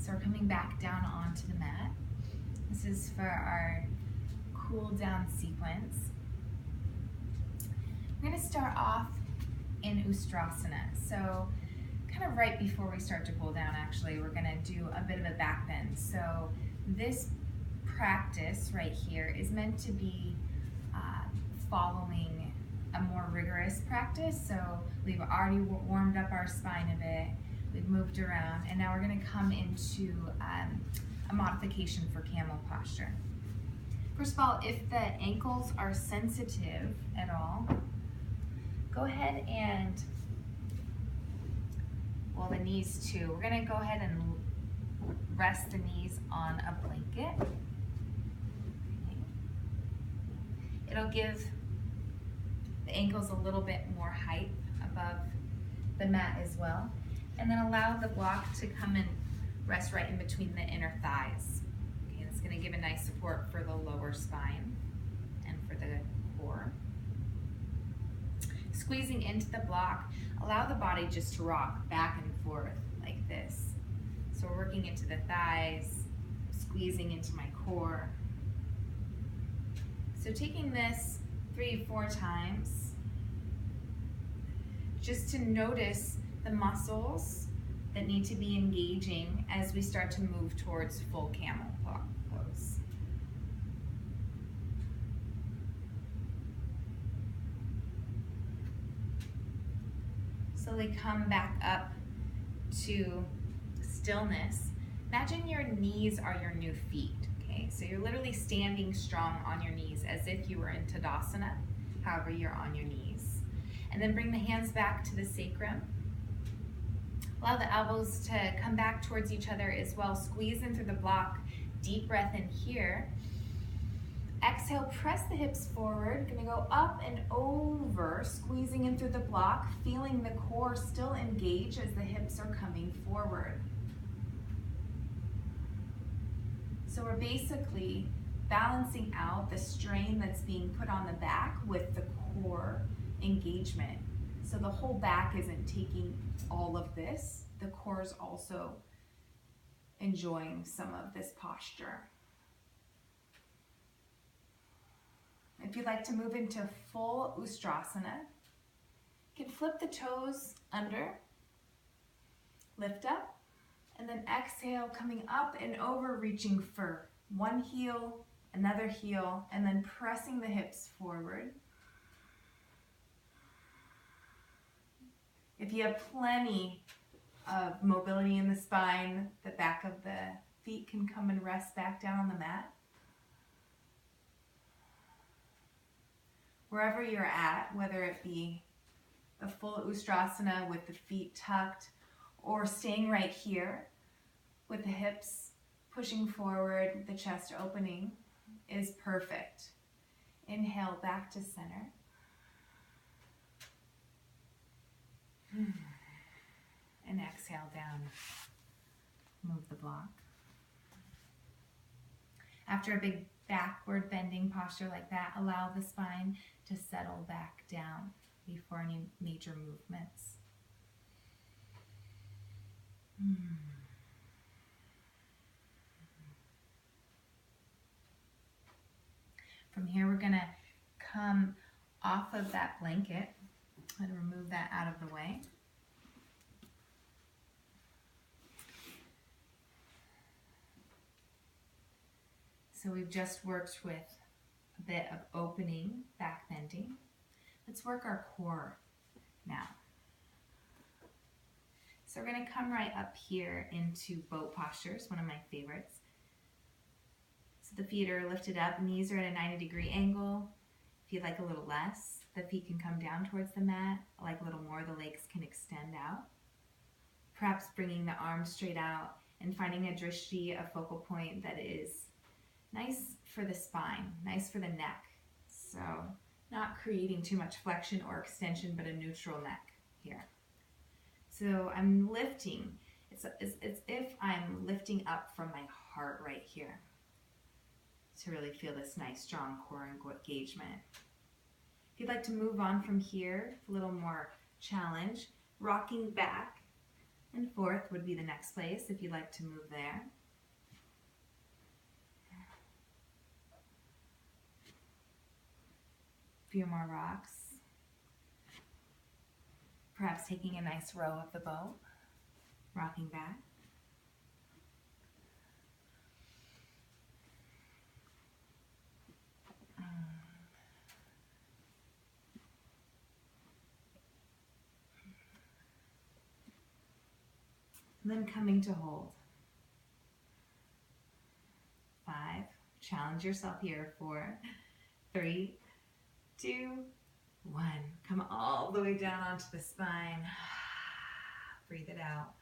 So we're coming back down onto the mat. This is for our cool down sequence. We're going to start off in Ustrasana. So kind of right before we start to cool down, actually, we're going to do a bit of a back bend. So this practice right here is meant to be following a more rigorous practice. So we've already warmed up our spine a bit, we've moved around, and now we're going to come into a modification for camel posture. First of all, if the ankles are sensitive at all, go ahead and, well, the knees too. We're going to go ahead and rest the knees on a blanket. Okay. It'll give the ankles a little bit more height above the mat as well. And then allow the block to come and rest right in between the inner thighs. Okay, it's going to give a nice support for the lower spine and for the core. Squeezing into the block, allow the body just to rock back and forth like this. So we're working into the thighs, squeezing into my core. So taking this 3-4 times, just to notice the muscles that need to be engaging as we start to move towards full camel pose. Slowly come back up to stillness. Imagine your knees are your new feet. Okay, so you're literally standing strong on your knees as if you were in Tadasana, however you're on your knees. And then bring the hands back to the sacrum. Allow the elbows to come back towards each other as well. Squeeze in through the block. Deep breath in here. Exhale, press the hips forward. Gonna go up and over, squeezing in through the block, feeling the core still engage as the hips are coming forward. So we're basically balancing out the strain that's being put on the back with the core engagement. So the whole back isn't taking all of this. The core is also enjoying some of this posture. If you'd like to move into full Ustrasana, you can flip the toes under, lift up, and then exhale, coming up and over, reaching for one heel, another heel, and then pressing the hips forward. If you have plenty of mobility in the spine, the back of the feet can come and rest back down on the mat. Wherever you're at, whether it be the full Ustrasana with the feet tucked, or staying right here with the hips pushing forward, the chest opening, is perfect. Inhale back to center. And exhale down. Move the block. After a big backward bending posture like that, allow the spine to settle back down before any major movements. From here, we're going to come off of that blanket and remove that out of the way. So we've just worked with a bit of opening, back bending. Let's work our core now. So we're going to come right up here into boat postures, one of my favorites. So the feet are lifted up, knees are at a 90-degree angle. If you'd like a little less, the feet can come down towards the mat. I like a little more, the legs can extend out. Perhaps bringing the arms straight out and finding a drishti, a focal point that is nice for the spine, nice for the neck. So not creating too much flexion or extension, but a neutral neck here. So I'm lifting. It's as if I'm lifting up from my heart right here to really feel this nice, strong core engagement. If you'd like to move on from here, a little more challenge, rocking back And 4th would be the next place if you'd like to move there. A few more rocks. Perhaps taking a nice row of the boat, rocking back. And then coming to hold. 5. Challenge yourself here. 4, 3, 2, 1. Come all the way down onto the spine. Breathe it out.